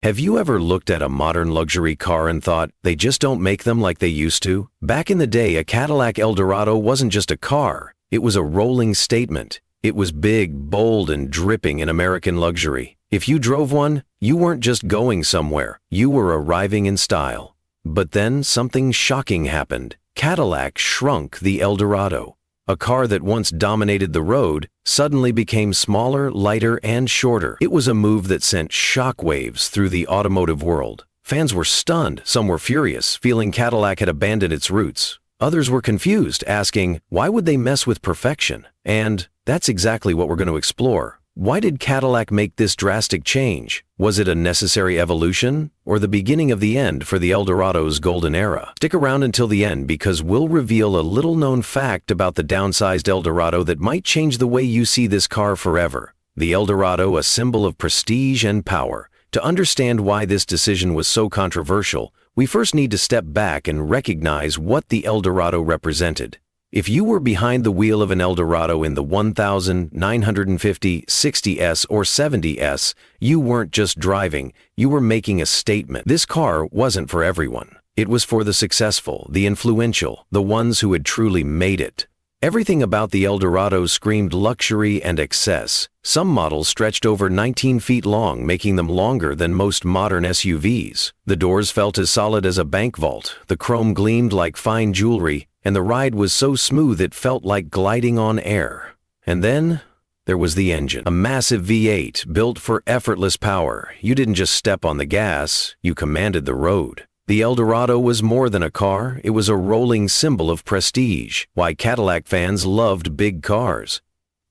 Have you ever looked at a modern luxury car and thought, they just don't make them like they used to? Back in the day, a Cadillac Eldorado wasn't just a car. It was a rolling statement. It was big, bold, and dripping in American luxury. If you drove one, you weren't just going somewhere. You were arriving in style. But then something shocking happened. Cadillac shrunk the Eldorado. A car that once dominated the road suddenly became smaller, lighter, and shorter. It was a move that sent shockwaves through the automotive world. Fans were stunned, some were furious, feeling Cadillac had abandoned its roots. Others were confused, asking, why would they mess with perfection? And that's exactly what we're going to explore. Why did Cadillac make this drastic change? Was it a necessary evolution, or the beginning of the end for the Eldorado's golden era? Stick around until the end because we'll reveal a little-known fact about the downsized Eldorado that might change the way you see this car forever. The Eldorado, a symbol of prestige and power. To understand why this decision was so controversial, we first need to step back and recognize what the Eldorado represented. If you were behind the wheel of an Eldorado in the 1950, 60s, or 70s, you weren't just driving, you were making a statement. This car wasn't for everyone. It was for the successful, the influential, the ones who had truly made it. Everything about the Eldorado screamed luxury and excess. Some models stretched over 19 feet long, making them longer than most modern SUVs. The doors felt as solid as a bank vault, the chrome gleamed like fine jewelry, and the ride was so smooth it felt like gliding on air. And then there was the engine. A massive V8 built for effortless power. You didn't just step on the gas, you commanded the road. The Eldorado was more than a car, it was a rolling symbol of prestige. Why Cadillac fans loved big cars.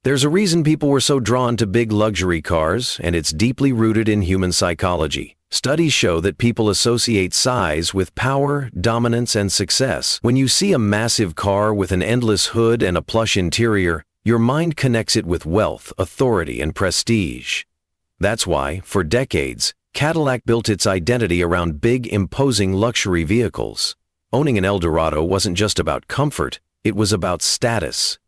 There's a reason people were so drawn to big luxury cars, and it's deeply rooted in human psychology. Studies show that people associate size with power, dominance, and success. When you see a massive car with an endless hood and a plush interior, your mind connects it with wealth, authority, and prestige. That's why, for decades, Cadillac built its identity around big, imposing luxury vehicles. Owning an Eldorado wasn't just about comfort, it was about status.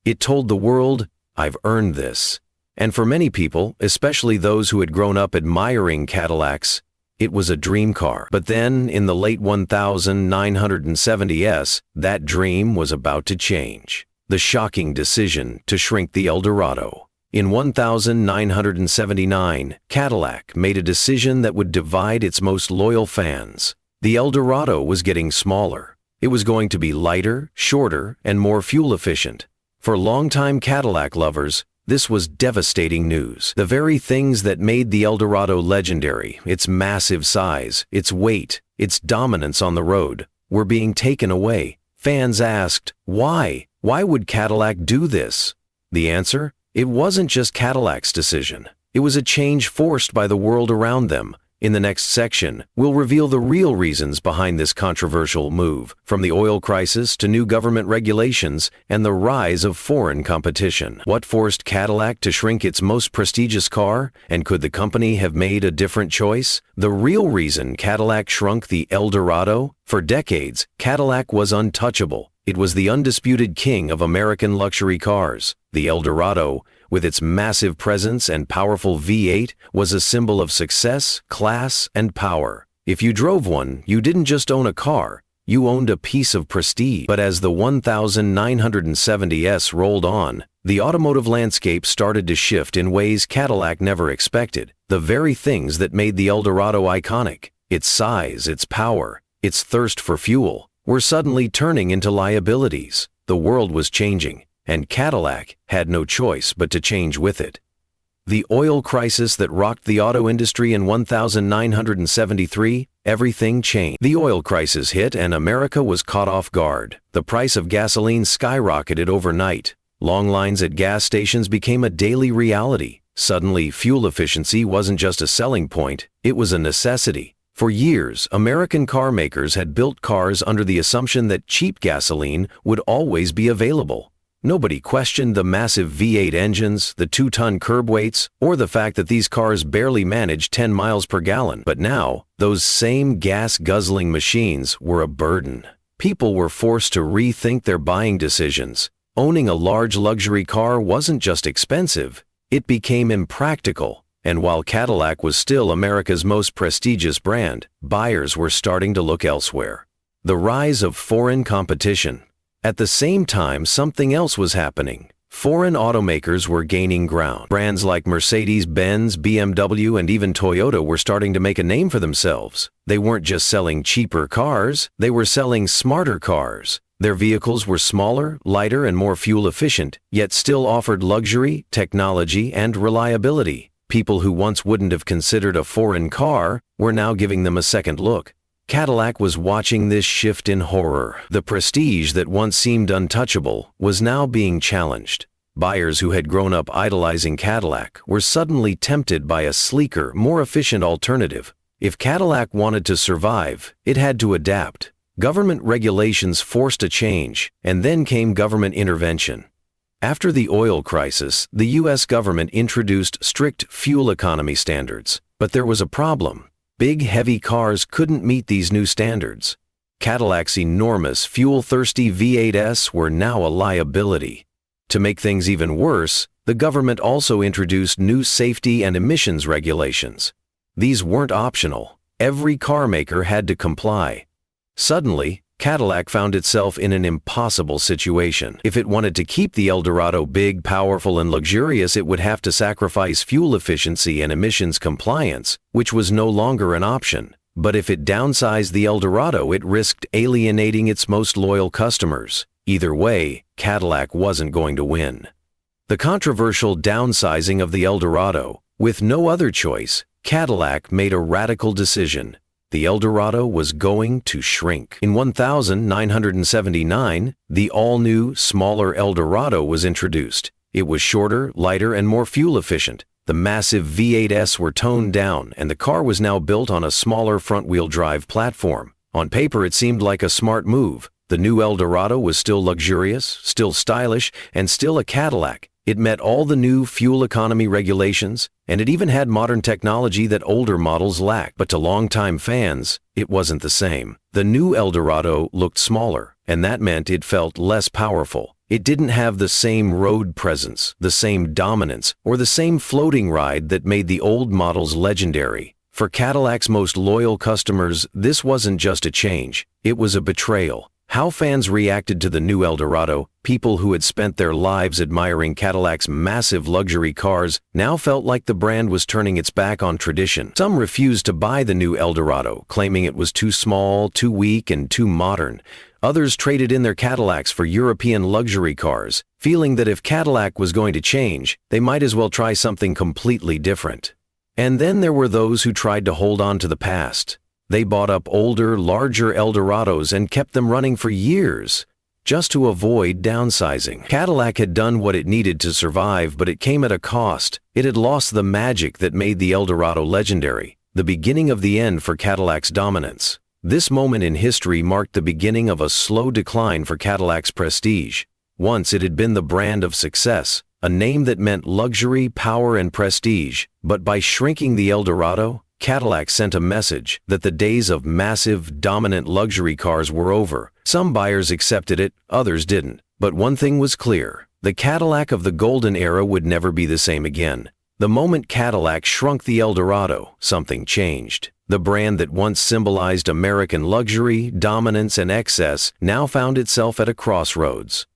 It told the world, I've earned this. And for many people, especially those who had grown up admiring Cadillacs, it was a dream car. But then, in the late 1970s, that dream was about to change. The shocking decision to shrink the Eldorado. In 1979, Cadillac made a decision that would divide its most loyal fans. The Eldorado was getting smaller. It was going to be lighter, shorter, and more fuel efficient. For longtime Cadillac lovers, this was devastating news. The very things that made the Eldorado legendary, its massive size, its weight, its dominance on the road, were being taken away. Fans asked, why? Why would Cadillac do this? The answer? It wasn't just Cadillac's decision. It was a change forced by the world around them. In the next section, we'll reveal the real reasons behind this controversial move, from the oil crisis to new government regulations and the rise of foreign competition. What forced Cadillac to shrink its most prestigious car, and could the company have made a different choice? The real reason Cadillac shrunk the Eldorado? For decades, Cadillac was untouchable. It was the undisputed king of American luxury cars. The Eldorado, with its massive presence and powerful V8, was a symbol of success, class, and power. If you drove one, you didn't just own a car, you owned a piece of prestige. But as the 1970s rolled on, the automotive landscape started to shift in ways Cadillac never expected. The very things that made the Eldorado iconic, its size, its power, its thirst for fuel, were suddenly turning into liabilities. The world was changing, and Cadillac had no choice but to change with it. The oil crisis that rocked the auto industry in 1973, everything changed. The oil crisis hit and America was caught off guard. The price of gasoline skyrocketed overnight. Long lines at gas stations became a daily reality. Suddenly, fuel efficiency wasn't just a selling point, it was a necessity. For years, American car makers had built cars under the assumption that cheap gasoline would always be available. Nobody questioned the massive V8 engines, the 2-ton curb weights, or the fact that these cars barely managed 10 miles per gallon. But now, those same gas-guzzling machines were a burden. People were forced to rethink their buying decisions. Owning a large luxury car wasn't just expensive, it became impractical. And while Cadillac was still America's most prestigious brand, buyers were starting to look elsewhere. The rise of foreign competition. At the same time, something else was happening. Foreign automakers were gaining ground. Brands like Mercedes-Benz, BMW, and even Toyota were starting to make a name for themselves. They weren't just selling cheaper cars, they were selling smarter cars. Their vehicles were smaller, lighter, and more fuel efficient, yet still offered luxury, technology, and reliability. People who once wouldn't have considered a foreign car were now giving them a second look. Cadillac was watching this shift in horror. The prestige that once seemed untouchable was now being challenged. Buyers who had grown up idolizing Cadillac were suddenly tempted by a sleeker, more efficient alternative. If Cadillac wanted to survive, it had to adapt. Government regulations forced a change, and then came government intervention. After the oil crisis, the U.S. government introduced strict fuel economy standards. But there was a problem. Big, heavy cars couldn't meet these new standards. Cadillac's enormous, fuel-thirsty V8s were now a liability. To make things even worse, the government also introduced new safety and emissions regulations. These weren't optional. Every car maker had to comply. Suddenly, Cadillac found itself in an impossible situation. If it wanted to keep the Eldorado big, powerful, and luxurious, it would have to sacrifice fuel efficiency and emissions compliance, which was no longer an option. But if it downsized the Eldorado, it risked alienating its most loyal customers. Either way, Cadillac wasn't going to win. The controversial downsizing of the Eldorado. With no other choice, Cadillac made a radical decision. The Eldorado was going to shrink. In 1979, the all-new, smaller Eldorado was introduced. It was shorter, lighter, and more fuel-efficient. The massive V8s were toned down, and the car was now built on a smaller front-wheel drive platform. On paper, it seemed like a smart move. The new Eldorado was still luxurious, still stylish, and still a Cadillac. It met all the new fuel economy regulations, and it even had modern technology that older models lacked. But to longtime fans, it wasn't the same. The new Eldorado looked smaller, and that meant it felt less powerful. It didn't have the same road presence, the same dominance, or the same floating ride that made the old models legendary. For Cadillac's most loyal customers, this wasn't just a change, it was a betrayal. How fans reacted to the new Eldorado, people who had spent their lives admiring Cadillac's massive luxury cars, now felt like the brand was turning its back on tradition. Some refused to buy the new Eldorado, claiming it was too small, too weak, and too modern. Others traded in their Cadillacs for European luxury cars, feeling that if Cadillac was going to change, they might as well try something completely different. And then there were those who tried to hold on to the past. They bought up older, larger Eldorados and kept them running for years, just to avoid downsizing. Cadillac had done what it needed to survive, but it came at a cost. It had lost the magic that made the Eldorado legendary, the beginning of the end for Cadillac's dominance. This moment in history marked the beginning of a slow decline for Cadillac's prestige. Once it had been the brand of success, a name that meant luxury, power, and prestige, but by shrinking the Eldorado, Cadillac sent a message that the days of massive, dominant luxury cars were over. Some buyers accepted it, others didn't. But one thing was clear: the Cadillac of the golden era would never be the same again. The moment Cadillac shrunk the Eldorado, something changed. The brand that once symbolized American luxury, dominance, and excess now found itself at a crossroads.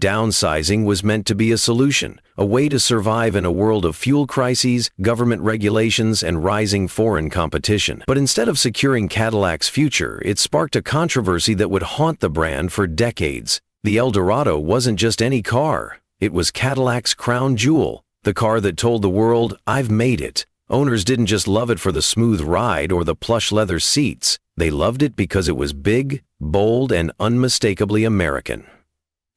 Downsizing was meant to be a solution, a way to survive in a world of fuel crises, government regulations, and rising foreign competition. But instead of securing Cadillac's future, it sparked a controversy that would haunt the brand for decades. The Eldorado wasn't just any car. It was Cadillac's crown jewel, the car that told the world, "I've made it." Owners didn't just love it for the smooth ride or the plush leather seats. They loved it because it was big, bold, and unmistakably American.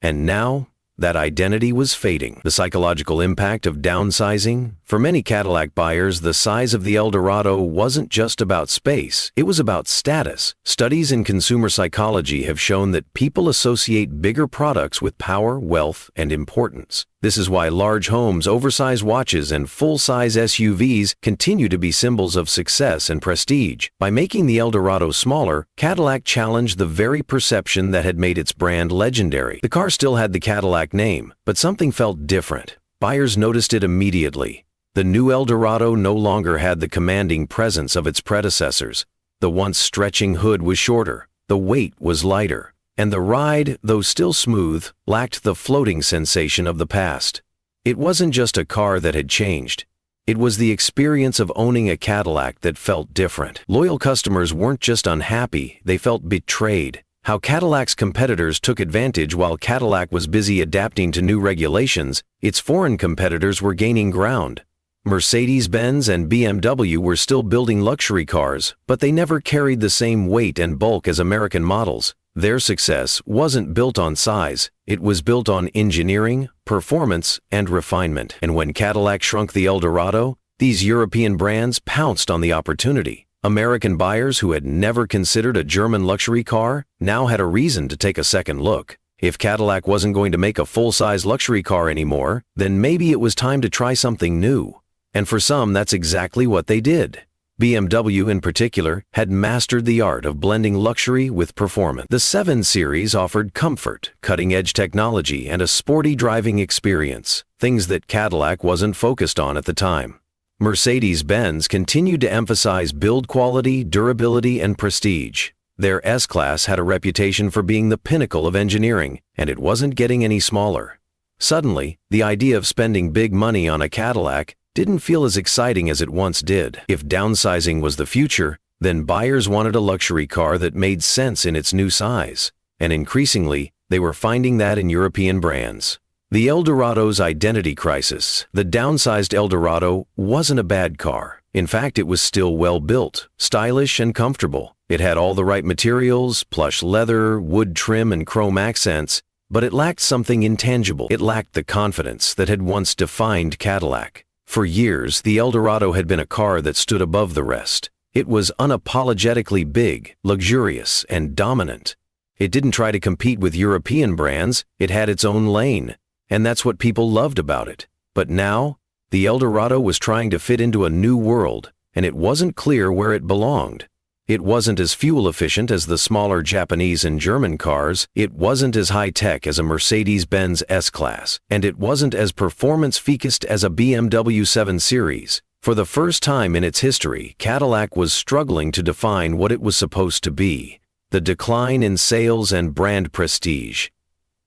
And now, that identity was fading. The psychological impact of downsizing? For many Cadillac buyers, the size of the Eldorado wasn't just about space, it was about status. Studies in consumer psychology have shown that people associate bigger products with power, wealth, and importance. This is why large homes, oversized watches, and full-size SUVs continue to be symbols of success and prestige. By making the Eldorado smaller, Cadillac challenged the very perception that had made its brand legendary. The car still had the Cadillac name, but something felt different. Buyers noticed it immediately. The new Eldorado no longer had the commanding presence of its predecessors. The once stretching hood was shorter, the weight was lighter, and the ride, though still smooth, lacked the floating sensation of the past. It wasn't just a car that had changed. It was the experience of owning a Cadillac that felt different. Loyal customers weren't just unhappy, they felt betrayed. How Cadillac's competitors took advantage while Cadillac was busy adapting to new regulations, its foreign competitors were gaining ground. Mercedes-Benz and BMW were still building luxury cars, but they never carried the same weight and bulk as American models. Their success wasn't built on size, it was built on engineering, performance, and refinement. And when Cadillac shrunk the Eldorado, these European brands pounced on the opportunity. American buyers who had never considered a German luxury car now had a reason to take a second look. If Cadillac wasn't going to make a full-size luxury car anymore, then maybe it was time to try something new. And for some, that's exactly what they did. BMW in particular had mastered the art of blending luxury with performance. The 7 Series offered comfort, cutting-edge technology, and a sporty driving experience, things that Cadillac wasn't focused on at the time. Mercedes-Benz continued to emphasize build quality, durability, and prestige. Their S-Class had a reputation for being the pinnacle of engineering, and it wasn't getting any smaller. Suddenly, the idea of spending big money on a Cadillac didn't feel as exciting as it once did. If downsizing was the future, then buyers wanted a luxury car that made sense in its new size. And increasingly, they were finding that in European brands. The Eldorado's identity crisis. The downsized Eldorado wasn't a bad car. In fact, it was still well built, stylish, and comfortable. It had all the right materials, plush leather, wood trim, and chrome accents, but it lacked something intangible. It lacked the confidence that had once defined Cadillac. For years, the Eldorado had been a car that stood above the rest. It was unapologetically big, luxurious, and dominant. It didn't try to compete with European brands, it had its own lane, and that's what people loved about it. But now, the Eldorado was trying to fit into a new world, and it wasn't clear where it belonged. It wasn't as fuel efficient as the smaller Japanese and German cars, it wasn't as high-tech as a Mercedes-Benz S-Class, and it wasn't as performance-focused as a BMW 7 Series. For the first time in its history, Cadillac was struggling to define what it was supposed to be. The decline in sales and brand prestige.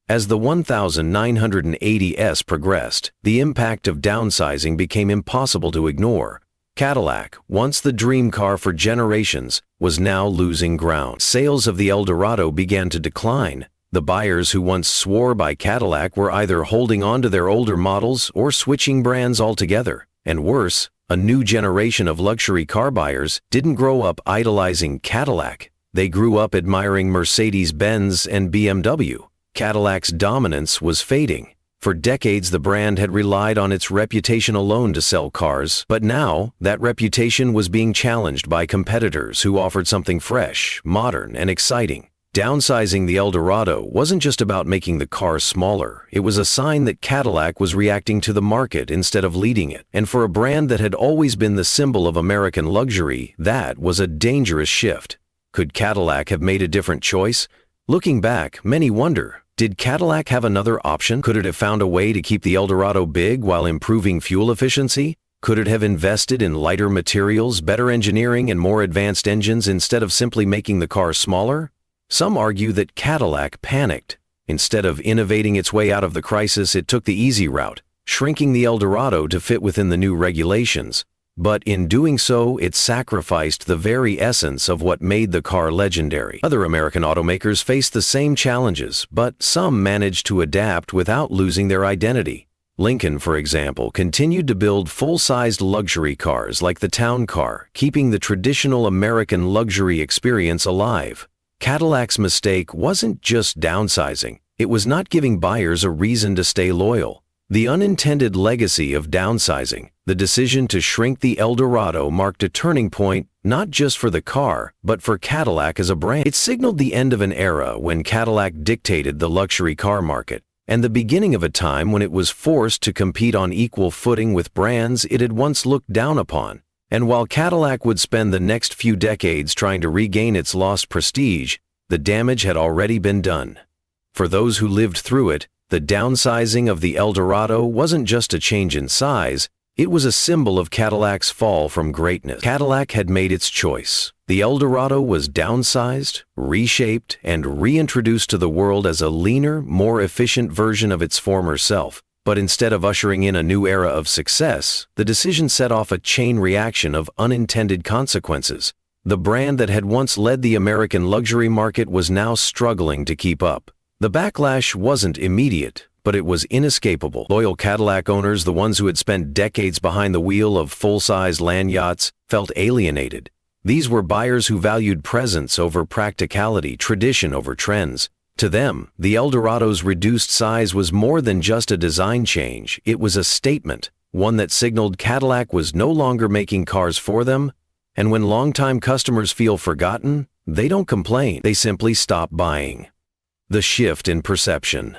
As the 1980s progressed, the impact of downsizing became impossible to ignore. Cadillac, once the dream car for generations, was now losing ground. Sales of the Eldorado began to decline. The buyers who once swore by Cadillac were either holding on to their older models or switching brands altogether. And worse, a new generation of luxury car buyers didn't grow up idolizing Cadillac. They grew up admiring Mercedes-Benz and BMW. Cadillac's dominance was fading. For decades, the brand had relied on its reputation alone to sell cars, but now that reputation was being challenged by competitors who offered something fresh, modern, and exciting. Downsizing the Eldorado wasn't just about making the car smaller. It was a sign that Cadillac was reacting to the market instead of leading it. And for a brand that had always been the symbol of American luxury, that was a dangerous shift. Could Cadillac have made a different choice? Looking back, many wonder, did Cadillac have another option? Could it have found a way to keep the Eldorado big while improving fuel efficiency? Could it have invested in lighter materials, better engineering, and more advanced engines instead of simply making the car smaller? Some argue that Cadillac panicked. Instead of innovating its way out of the crisis, it took the easy route, shrinking the Eldorado to fit within the new regulations. But in doing so, it sacrificed the very essence of what made the car legendary. Other American automakers faced the same challenges, but some managed to adapt without losing their identity. Lincoln, for example, continued to build full-sized luxury cars like the Town Car, keeping the traditional American luxury experience alive. Cadillac's mistake wasn't just downsizing, it was not giving buyers a reason to stay loyal. The unintended legacy of downsizing, the decision to shrink the Eldorado, marked a turning point not just for the car, but for Cadillac as a brand. It signaled the end of an era when Cadillac dictated the luxury car market, and the beginning of a time when it was forced to compete on equal footing with brands it had once looked down upon. And while Cadillac would spend the next few decades trying to regain its lost prestige, the damage had already been done. For those who lived through it, the downsizing of the Eldorado wasn't just a change in size, It was a symbol of Cadillac's fall from greatness. Cadillac had made its choice. The Eldorado was downsized, reshaped, and reintroduced to the world as a leaner, more efficient version of its former self. But instead of ushering in a new era of success, the decision set off a chain reaction of unintended consequences. The brand that had once led the American luxury market was now struggling to keep up. The backlash wasn't immediate, but it was inescapable. Loyal Cadillac owners, the ones who had spent decades behind the wheel of full-size land yachts, felt alienated. These were buyers who valued presence over practicality, tradition over trends. To them, the Eldorado's reduced size was more than just a design change. It was a statement, one that signaled Cadillac was no longer making cars for them. And when longtime customers feel forgotten, they don't complain. They simply stop buying. The shift in perception.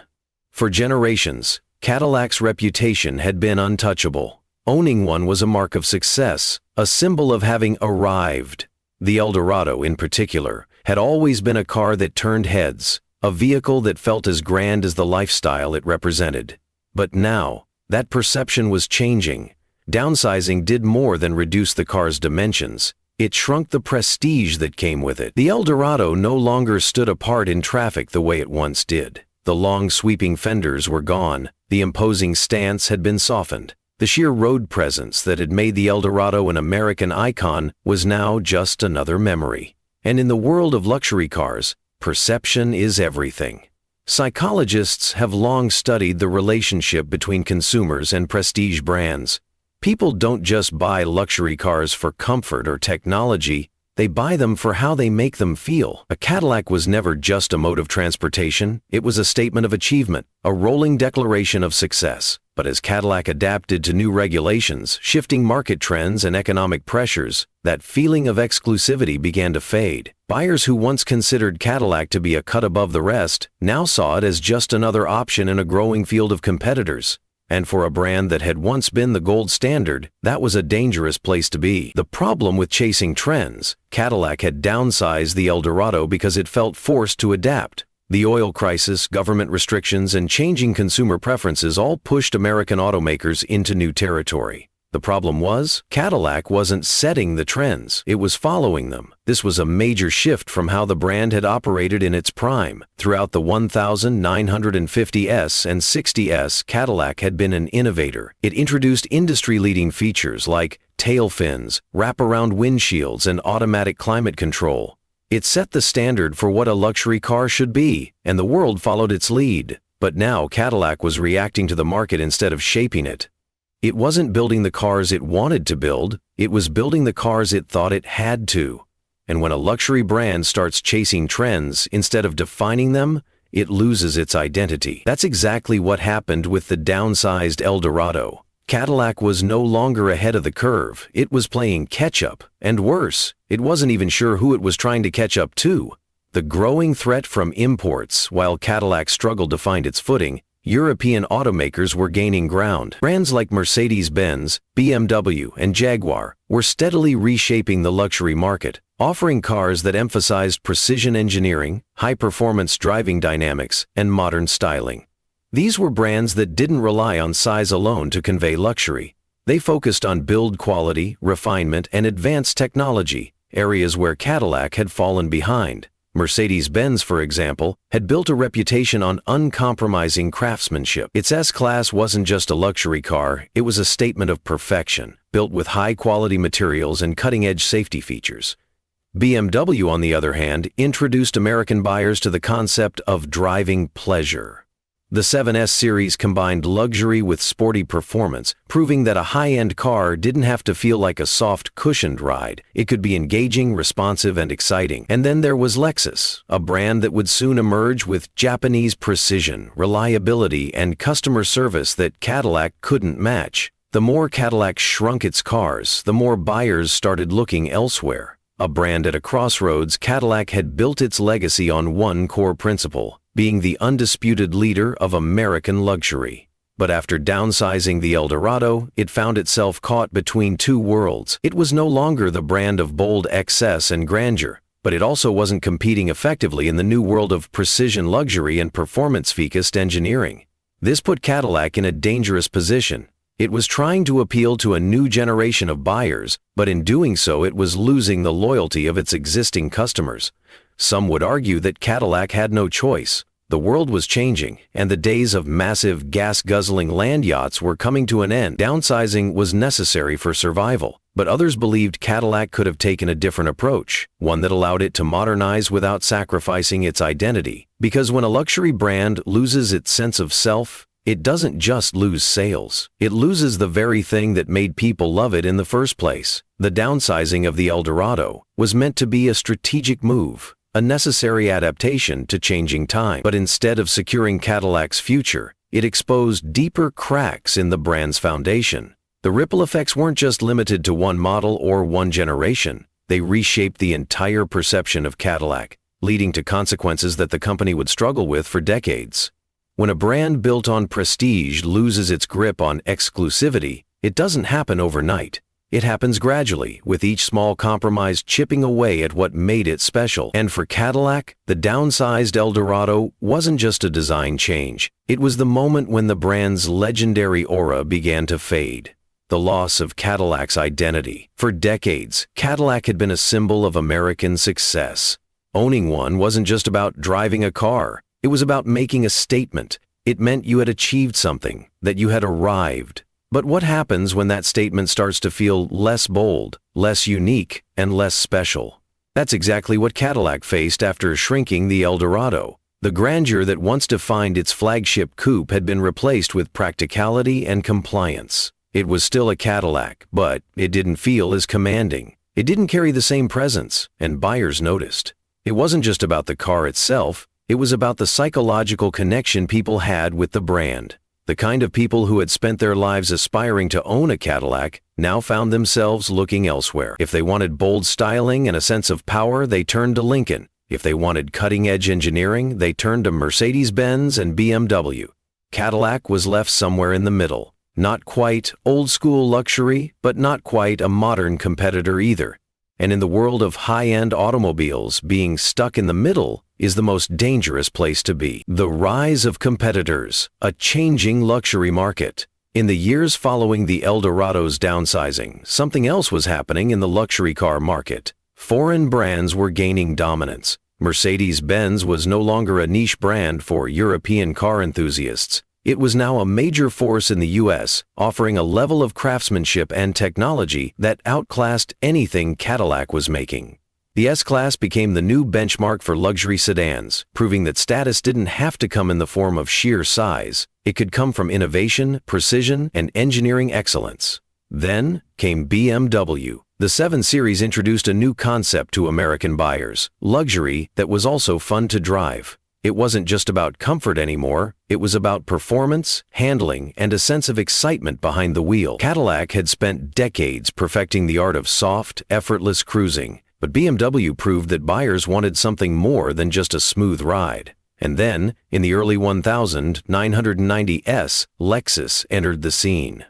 For generations, Cadillac's reputation had been untouchable. Owning one was a mark of success, a symbol of having arrived. The Eldorado, in particular, had always been a car that turned heads, a vehicle that felt as grand as the lifestyle it represented. But now, that perception was changing. Downsizing did more than reduce the car's dimensions. It shrunk the prestige that came with it. The Eldorado no longer stood apart in traffic the way it once did. The long sweeping fenders were gone. The imposing stance had been softened. The sheer road presence that had made the Eldorado an American icon was now just another memory. And in the world of luxury cars, perception is everything. Psychologists have long studied the relationship between consumers and prestige brands. People don't just buy luxury cars for comfort or technology, they buy them for how they make them feel. A Cadillac was never just a mode of transportation, it was a statement of achievement, a rolling declaration of success. But as Cadillac adapted to new regulations, shifting market trends, and economic pressures, that feeling of exclusivity began to fade. Buyers who once considered Cadillac to be a cut above the rest now saw it as just another option in a growing field of competitors. And for a brand that had once been the gold standard, that was a dangerous place to be. The problem with chasing trends, Cadillac had downsized the Eldorado because it felt forced to adapt. The oil crisis, government restrictions, and changing consumer preferences all pushed American automakers into new territory. The problem was, Cadillac wasn't setting the trends, it was following them. This was a major shift from how the brand had operated in its prime. Throughout the 1950s and 60s, Cadillac had been an innovator. It introduced industry-leading features like tail fins, wraparound windshields, and automatic climate control. It set the standard for what a luxury car should be, and the world followed its lead. But now Cadillac was reacting to the market instead of shaping it. It wasn't building the cars it wanted to build, it was building the cars it thought it had to. And when a luxury brand starts chasing trends instead of defining them, it loses its identity. That's exactly what happened with the downsized Eldorado. Cadillac was no longer ahead of the curve, it was playing catch-up, and worse, it wasn't even sure who it was trying to catch up to. The growing threat from imports, while Cadillac struggled to find its footing, European automakers were gaining ground. Brands like Mercedes-Benz, BMW, and Jaguar were steadily reshaping the luxury market, offering cars that emphasized precision engineering, high-performance driving dynamics, and modern styling. These were brands that didn't rely on size alone to convey luxury. They focused on build quality, refinement, and advanced technology, areas where Cadillac had fallen behind. Mercedes-Benz, for example, had built a reputation on uncompromising craftsmanship. Its S-Class wasn't just a luxury car, it was a statement of perfection, built with high-quality materials and cutting-edge safety features. BMW, on the other hand, introduced American buyers to the concept of driving pleasure. The 7S series combined luxury with sporty performance, proving that a high-end car didn't have to feel like a soft, cushioned ride. It could be engaging, responsive, and exciting. And then there was Lexus, a brand that would soon emerge with Japanese precision, reliability, and customer service that Cadillac couldn't match. The more Cadillac shrunk its cars, the more buyers started looking elsewhere. A brand at a crossroads, Cadillac had built its legacy on one core principle: being the undisputed leader of American luxury. But after downsizing the Eldorado, it found itself caught between two worlds. It was no longer the brand of bold excess and grandeur, but it also wasn't competing effectively in the new world of precision luxury and performance-focused engineering. This put Cadillac in a dangerous position. It was trying to appeal to a new generation of buyers, but in doing so it was losing the loyalty of its existing customers. Some would argue that Cadillac had no choice. The world was changing, and the days of massive gas-guzzling land yachts were coming to an end. Downsizing was necessary for survival, but others believed Cadillac could have taken a different approach, one that allowed it to modernize without sacrificing its identity. Because when a luxury brand loses its sense of self, it doesn't just lose sales. It loses the very thing that made people love it in the first place. The downsizing of the Eldorado was meant to be a strategic move, a necessary adaptation to changing time. But instead of securing Cadillac's future, it exposed deeper cracks in the brand's foundation. The ripple effects weren't just limited to one model or one generation. They reshaped the entire perception of Cadillac, leading to consequences that the company would struggle with for decades. When a brand built on prestige loses its grip on exclusivity, it doesn't happen overnight. It happens gradually, with each small compromise chipping away at what made it special. And for Cadillac, the downsized Eldorado wasn't just a design change. It was the moment when the brand's legendary aura began to fade. The loss of Cadillac's identity. For decades, Cadillac had been a symbol of American success. Owning one wasn't just about driving a car. It was about making a statement. It meant you had achieved something, that you had arrived. But what happens when that statement starts to feel less bold, less unique, and less special? That's exactly what Cadillac faced after shrinking the Eldorado. The grandeur that once defined its flagship coupe had been replaced with practicality and compliance. It was still a Cadillac, but it didn't feel as commanding. It didn't carry the same presence, and buyers noticed. It wasn't just about the car itself. It was about the psychological connection people had with the brand. The kind of people who had spent their lives aspiring to own a Cadillac now found themselves looking elsewhere. If they wanted bold styling and a sense of power, they turned to Lincoln. If they wanted cutting-edge engineering, they turned to Mercedes-Benz and BMW. Cadillac was left somewhere in the middle. Not quite old-school luxury, but not quite a modern competitor either. And in the world of high-end automobiles, being stuck in the middle is the most dangerous place to be. The rise of competitors, a changing luxury market. In the years following the Eldorado's downsizing, something else was happening in the luxury car market. Foreign brands were gaining dominance. Mercedes-Benz was no longer a niche brand for European car enthusiasts. It was now a major force in the U.S., offering a level of craftsmanship and technology that outclassed anything Cadillac was making. The S-Class became the new benchmark for luxury sedans, proving that status didn't have to come in the form of sheer size. It could come from innovation, precision, and engineering excellence. Then came BMW. The 7 Series introduced a new concept to American buyers, luxury that was also fun to drive. It wasn't just about comfort anymore, it was about performance, handling, and a sense of excitement behind the wheel. Cadillac had spent decades perfecting the art of soft, effortless cruising, but BMW proved that buyers wanted something more than just a smooth ride. And then, in the early 1990s, Lexus entered the scene.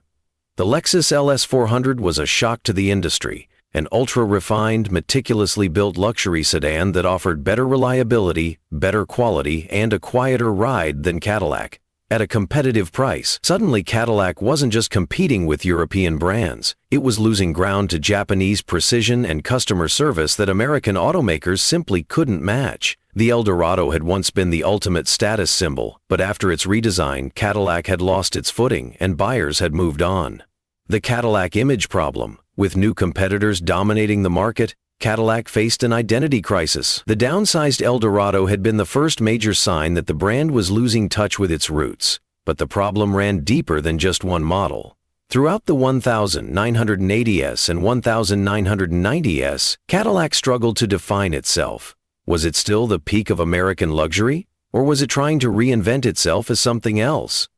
The Lexus LS400 was a shock to the industry. An ultra-refined, meticulously built luxury sedan that offered better reliability, better quality, and a quieter ride than Cadillac. At a competitive price, suddenly Cadillac wasn't just competing with European brands. It was losing ground to Japanese precision and customer service that American automakers simply couldn't match. The Eldorado had once been the ultimate status symbol, but after its redesign, Cadillac had lost its footing and buyers had moved on. The Cadillac image problem. With new competitors dominating the market, Cadillac faced an identity crisis. The downsized Eldorado had been the first major sign that the brand was losing touch with its roots. But the problem ran deeper than just one model. Throughout the 1980s and 1990s, Cadillac struggled to define itself. Was it still the peak of American luxury? Or was it trying to reinvent itself as something else?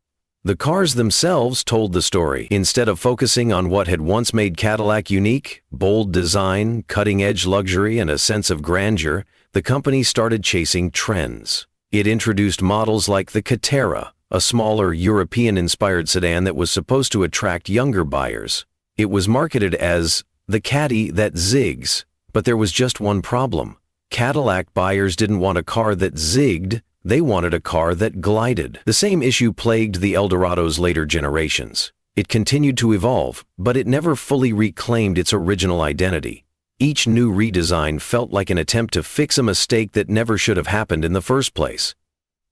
The cars themselves told the story. Instead of focusing on what had once made Cadillac unique, bold design, cutting-edge luxury, and a sense of grandeur, the company started chasing trends. It introduced models like the Catera, a smaller European-inspired sedan that was supposed to attract younger buyers. It was marketed as the Caddy that zigs, but there was just one problem. Cadillac buyers didn't want a car that zigged. They wanted a car that glided. The same issue plagued the Eldorado's later generations. It continued to evolve, but it never fully reclaimed its original identity. Each new redesign felt like an attempt to fix a mistake that never should have happened in the first place.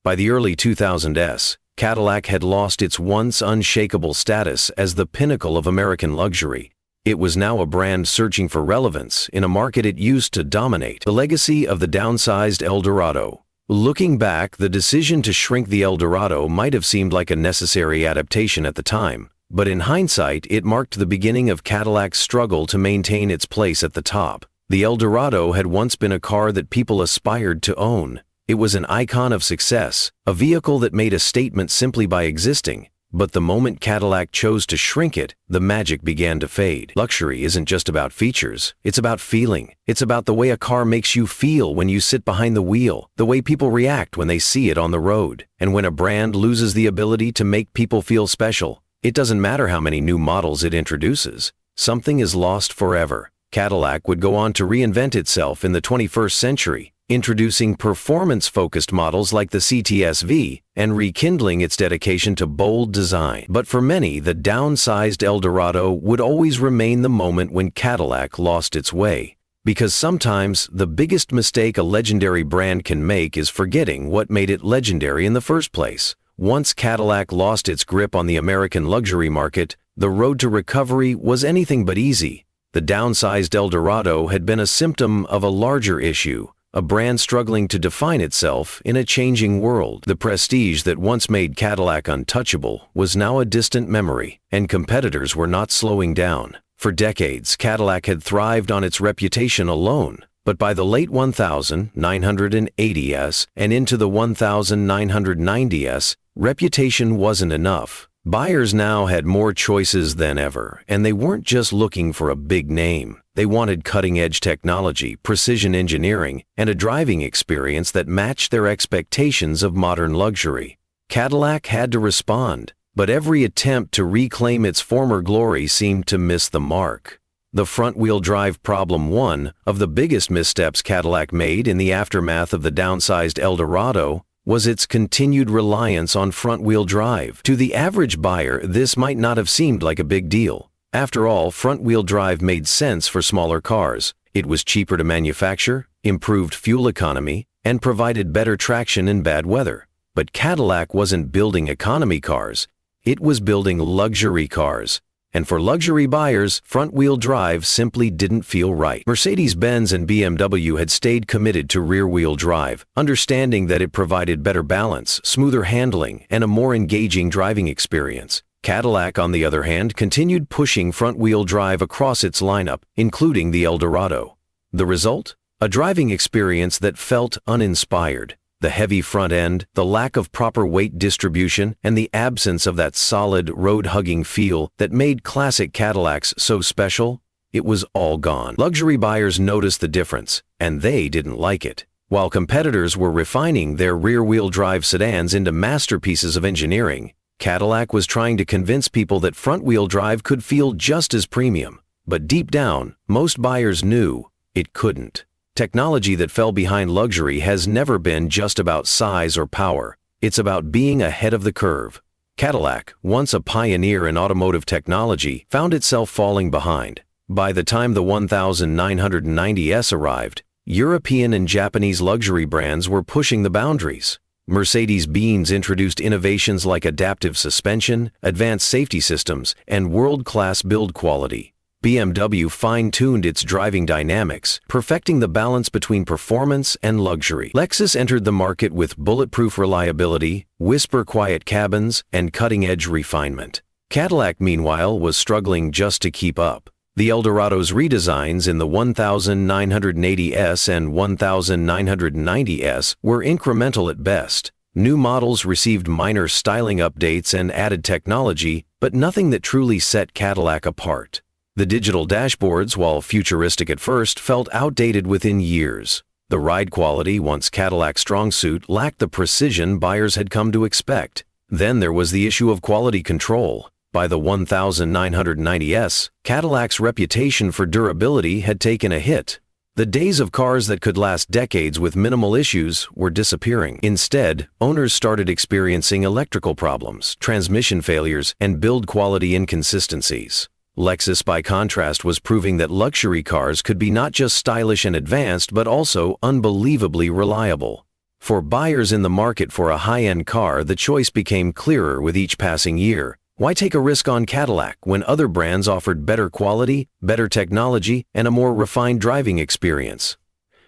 By the early 2000s, Cadillac had lost its once unshakable status as the pinnacle of American luxury. It was now a brand searching for relevance in a market it used to dominate. The legacy of the downsized Eldorado. Looking back, the decision to shrink the Eldorado might have seemed like a necessary adaptation at the time, but in hindsight, it marked the beginning of Cadillac's struggle to maintain its place at the top. The Eldorado had once been a car that people aspired to own. It was an icon of success, a vehicle that made a statement simply by existing. But the moment Cadillac chose to shrink it, the magic began to fade. Luxury isn't just about features, it's about feeling. It's about the way a car makes you feel when you sit behind the wheel, the way people react when they see it on the road. And when a brand loses the ability to make people feel special, it doesn't matter how many new models it introduces. Something is lost forever. Cadillac would go on to reinvent itself in the 21st century, introducing performance-focused models like the CTS-V and rekindling its dedication to bold design. But for many, the downsized Eldorado would always remain the moment when Cadillac lost its way. Because sometimes, the biggest mistake a legendary brand can make is forgetting what made it legendary in the first place. Once Cadillac lost its grip on the American luxury market, the road to recovery was anything but easy. The downsized Eldorado had been a symptom of a larger issue, a brand struggling to define itself in a changing world. The prestige that once made Cadillac untouchable was now a distant memory, and competitors were not slowing down. For decades, Cadillac had thrived on its reputation alone, but by the late 1980s and into the 1990s, reputation wasn't enough. Buyers now had more choices than ever, and they weren't just looking for a big name. They wanted cutting-edge technology, precision engineering, and a driving experience that matched their expectations of modern luxury. Cadillac had to respond, but every attempt to reclaim its former glory seemed to miss the mark. The front-wheel drive problem, one of the biggest missteps Cadillac made in the aftermath of the downsized Eldorado, was its continued reliance on front-wheel drive. To the average buyer, this might not have seemed like a big deal. After all, front-wheel drive made sense for smaller cars. It was cheaper to manufacture, improved fuel economy, and provided better traction in bad weather. But Cadillac wasn't building economy cars. It was building luxury cars. And for luxury buyers, front-wheel drive simply didn't feel right. Mercedes-Benz and BMW had stayed committed to rear-wheel drive, understanding that it provided better balance, smoother handling, and a more engaging driving experience. Cadillac, on the other hand, continued pushing front-wheel drive across its lineup, including the Eldorado. The result? A driving experience that felt uninspired. The heavy front end, the lack of proper weight distribution, and the absence of that solid, road-hugging feel that made classic Cadillacs so special, it was all gone. Luxury buyers noticed the difference, and they didn't like it. While competitors were refining their rear-wheel drive sedans into masterpieces of engineering, Cadillac was trying to convince people that front-wheel drive could feel just as premium. But deep down, most buyers knew it couldn't. Technology that fell behind luxury has never been just about size or power. It's about being ahead of the curve. Cadillac, once a pioneer in automotive technology, found itself falling behind. By the time the 1990s arrived, European and Japanese luxury brands were pushing the boundaries. Mercedes-Benz introduced innovations like adaptive suspension, advanced safety systems, and world-class build quality. BMW fine-tuned its driving dynamics, perfecting the balance between performance and luxury. Lexus entered the market with bulletproof reliability, whisper-quiet cabins, and cutting-edge refinement. Cadillac, meanwhile, was struggling just to keep up. The Eldorado's redesigns in the 1980s and 1990s were incremental at best. New models received minor styling updates and added technology, but nothing that truly set Cadillac apart. The digital dashboards, while futuristic at first, felt outdated within years. The ride quality, once Cadillac's strong suit, lacked the precision buyers had come to expect. Then there was the issue of quality control. By the 1990s, Cadillac's reputation for durability had taken a hit. The days of cars that could last decades with minimal issues were disappearing. Instead, owners started experiencing electrical problems, transmission failures, and build quality inconsistencies. Lexus, by contrast, was proving that luxury cars could be not just stylish and advanced, but also unbelievably reliable. For buyers in the market for a high-end car, the choice became clearer with each passing year. Why take a risk on Cadillac when other brands offered better quality, better technology, and a more refined driving experience?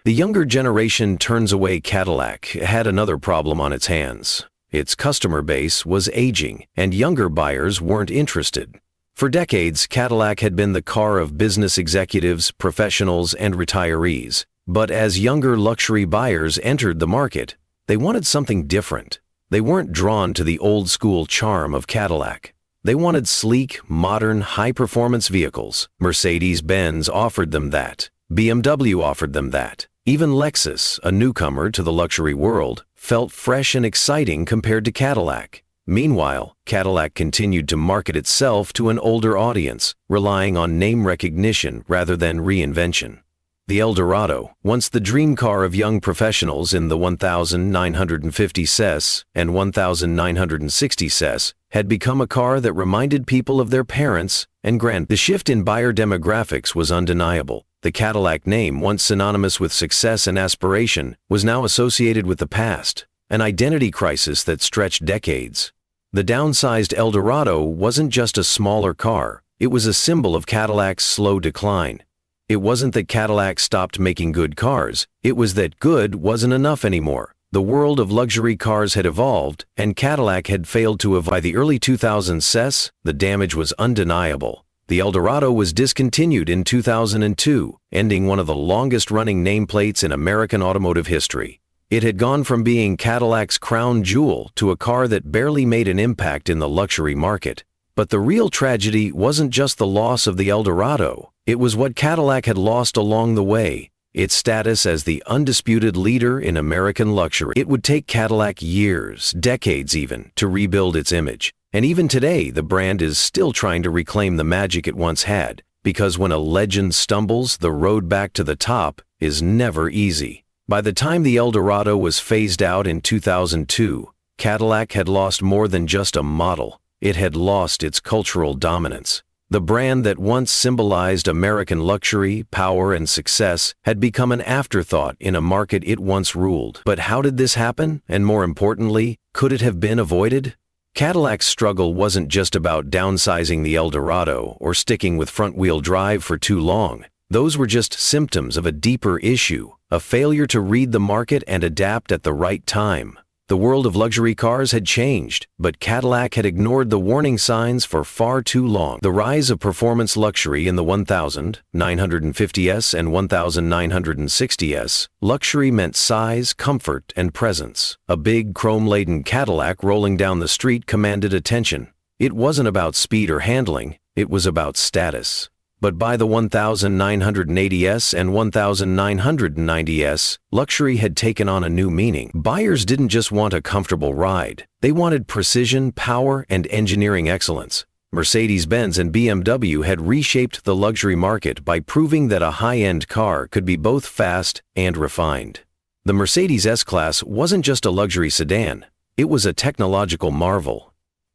The younger generation turns away. Cadillac had another problem on its hands. Its customer base was aging, and younger buyers weren't interested. For decades, Cadillac had been the car of business executives, professionals, and retirees. But as younger luxury buyers entered the market, they wanted something different. They weren't drawn to the old-school charm of Cadillac. They wanted sleek, modern, high-performance vehicles. Mercedes-Benz offered them that. BMW offered them that. Even Lexus, a newcomer to the luxury world, felt fresh and exciting compared to Cadillac. Meanwhile, Cadillac continued to market itself to an older audience, relying on name recognition rather than reinvention. The Eldorado, once the dream car of young professionals in the 1950 cc and 1960 cc, had become a car that reminded people of their parents and The shift in buyer demographics was undeniable. The Cadillac name, once synonymous with success and aspiration, was now associated with the past, an identity crisis that stretched decades. The downsized Eldorado wasn't just a smaller car, it was a symbol of Cadillac's slow decline. It wasn't that Cadillac stopped making good cars, it was that good wasn't enough anymore. The world of luxury cars had evolved, and Cadillac had failed to evolve. By the early 2000s, the damage was undeniable. The Eldorado was discontinued in 2002, ending one of the longest-running nameplates in American automotive history. It had gone from being Cadillac's crown jewel to a car that barely made an impact in the luxury market. But the real tragedy wasn't just the loss of the Eldorado. It was what Cadillac had lost along the way, its status as the undisputed leader in American luxury. It would take Cadillac years, decades even, to rebuild its image. And even today, the brand is still trying to reclaim the magic it once had, because when a legend stumbles, the road back to the top is never easy. By the time the Eldorado was phased out in 2002, Cadillac had lost more than just a model. It had lost its cultural dominance. The brand that once symbolized American luxury, power, and success had become an afterthought in a market it once ruled. But how did this happen? And more importantly, could it have been avoided? Cadillac's struggle wasn't just about downsizing the Eldorado or sticking with front-wheel drive for too long. Those were just symptoms of a deeper issue, a failure to read the market and adapt at the right time. The world of luxury cars had changed, but Cadillac had ignored the warning signs for far too long. The rise of performance luxury in the 1950s and 1960s, luxury meant size, comfort, and presence. A big, chrome-laden Cadillac rolling down the street commanded attention. It wasn't about speed or handling, it was about status. But by the 1980s and 1990s, luxury had taken on a new meaning. Buyers didn't just want a comfortable ride. They wanted precision, power, and engineering excellence. Mercedes-Benz and BMW had reshaped the luxury market by proving that a high-end car could be both fast and refined. The Mercedes S-Class wasn't just a luxury sedan, it was a technological marvel.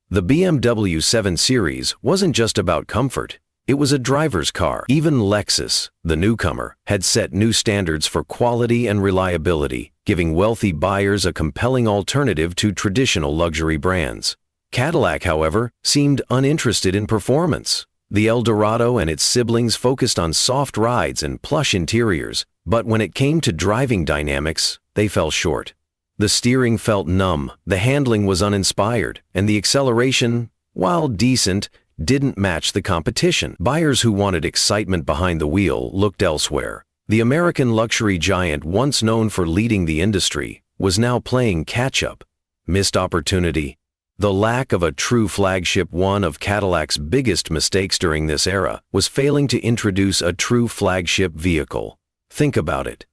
The BMW 7 Series wasn't just about comfort. It was a driver's car. Even Lexus, the newcomer, had set new standards for quality and reliability, giving wealthy buyers a compelling alternative to traditional luxury brands. Cadillac, however, seemed uninterested in performance. The Eldorado and its siblings focused on soft rides and plush interiors, but when it came to driving dynamics, they fell short. The steering felt numb, the handling was uninspired, and the acceleration, while decent, didn't match the competition. Buyers who wanted excitement behind the wheel looked elsewhere. The American luxury giant, once known for leading the industry, was now playing catch-up. Missed opportunity. The lack of a true flagship. One of Cadillac's biggest mistakes during this era was failing to introduce a true flagship vehicle. Think about it.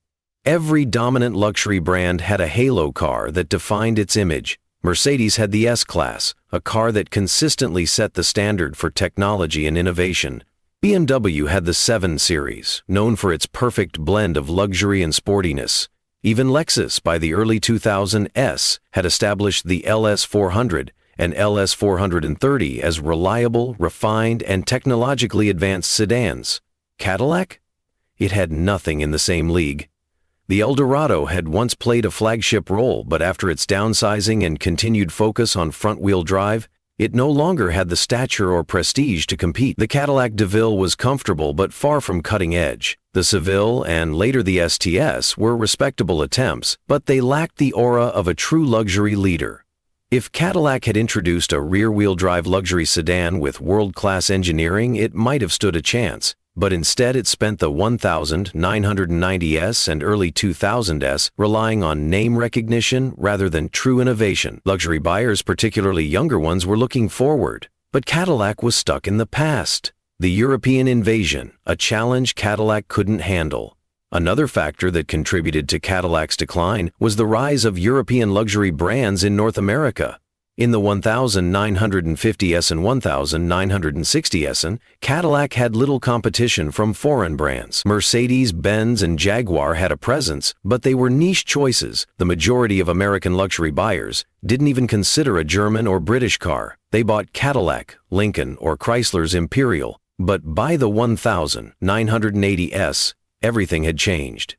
Every dominant luxury brand had a halo car that defined its image. Mercedes had the S-Class, a car that consistently set the standard for technology and innovation. BMW had the 7 Series, known for its perfect blend of luxury and sportiness. Even Lexus, by the early 2000s, had established the LS 400 and LS 430 as reliable, refined, and technologically advanced sedans. Cadillac? It had nothing in the same league. The Eldorado had once played a flagship role, but after its downsizing and continued focus on front-wheel drive, it no longer had the stature or prestige to compete. The Cadillac DeVille was comfortable but far from cutting edge. The Seville and later the STS were respectable attempts, but they lacked the aura of a true luxury leader. If Cadillac had introduced a rear-wheel drive luxury sedan with world-class engineering, it might have stood a chance. But instead it spent the 1990s and early 2000s relying on name recognition rather than true innovation. Luxury buyers, particularly younger ones, were looking forward, but Cadillac was stuck in the past. The European invasion, a challenge Cadillac couldn't handle. Another factor that contributed to Cadillac's decline was the rise of European luxury brands in North America. In the 1950s and 1960s, Cadillac had little competition from foreign brands. Mercedes, Benz, and Jaguar had a presence, but they were niche choices. The majority of American luxury buyers didn't even consider a German or British car. They bought Cadillac, Lincoln, or Chrysler's Imperial. But by the 1980s, everything had changed.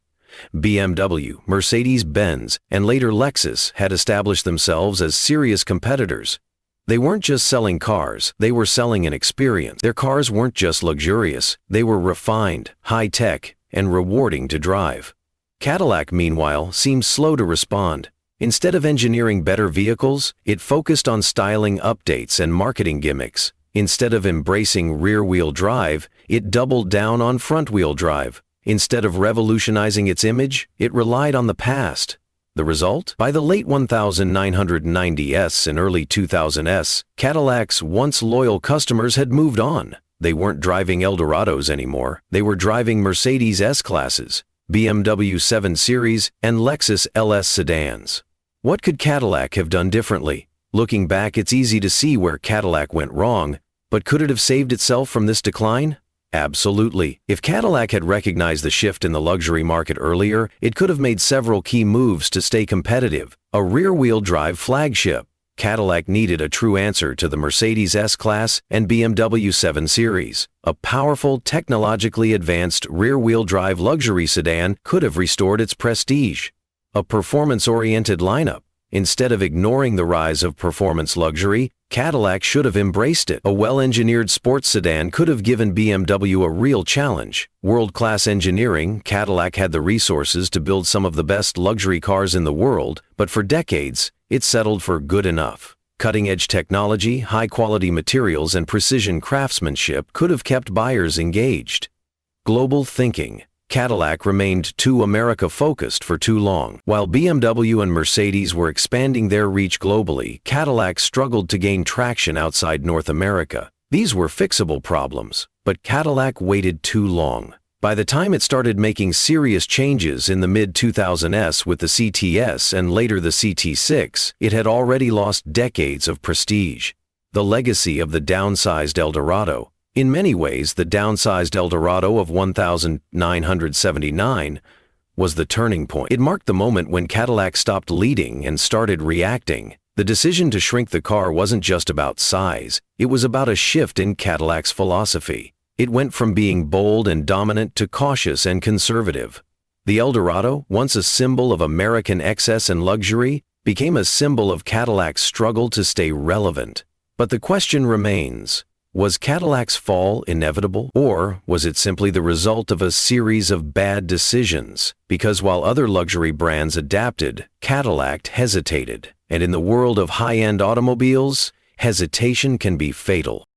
BMW, Mercedes-Benz, and later Lexus had established themselves as serious competitors. They weren't just selling cars, they were selling an experience. Their cars weren't just luxurious, they were refined, high-tech, and rewarding to drive. Cadillac, meanwhile, seemed slow to respond. Instead of engineering better vehicles, it focused on styling updates and marketing gimmicks. Instead of embracing rear-wheel drive, it doubled down on front-wheel drive. Instead of revolutionizing its image, it relied on the past. The result? By the late 1990s and early 2000s, Cadillac's once loyal customers had moved on. They weren't driving Eldorados anymore. They were driving Mercedes S-Classes, BMW 7 Series, and Lexus LS sedans. What could Cadillac have done differently? Looking back, it's easy to see where Cadillac went wrong, but could it have saved itself from this decline? Absolutely. If Cadillac had recognized the shift in the luxury market earlier, it could have made several key moves to stay competitive. A rear-wheel drive flagship. Cadillac needed a true answer to the Mercedes S-Class and BMW 7 Series. A powerful, technologically advanced rear-wheel drive luxury sedan could have restored its prestige. A performance-oriented lineup. Instead of ignoring the rise of performance luxury, Cadillac should have embraced it. A well-engineered sports sedan could have given BMW a real challenge. World-class engineering, Cadillac had the resources to build some of the best luxury cars in the world, but for decades, it settled for good enough. Cutting-edge technology, high-quality materials, and precision craftsmanship could have kept buyers engaged. Global thinking. Cadillac remained too America-focused for too long. While BMW and Mercedes were expanding their reach globally, Cadillac struggled to gain traction outside North America. These were fixable problems, but Cadillac waited too long. By the time it started making serious changes in the mid-2000s with the CTS and later the CT6, it had already lost decades of prestige. The legacy of the downsized Eldorado. In many ways, the downsized Eldorado of 1979 was the turning point. It marked the moment when Cadillac stopped leading and started reacting. The decision to shrink the car wasn't just about size, it was about a shift in Cadillac's philosophy. It went from being bold and dominant to cautious and conservative. The Eldorado, once a symbol of American excess and luxury, became a symbol of Cadillac's struggle to stay relevant. But the question remains, was Cadillac's fall inevitable, or was it simply the result of a series of bad decisions? Because while other luxury brands adapted, Cadillac hesitated. And in the world of high-end automobiles, hesitation can be fatal.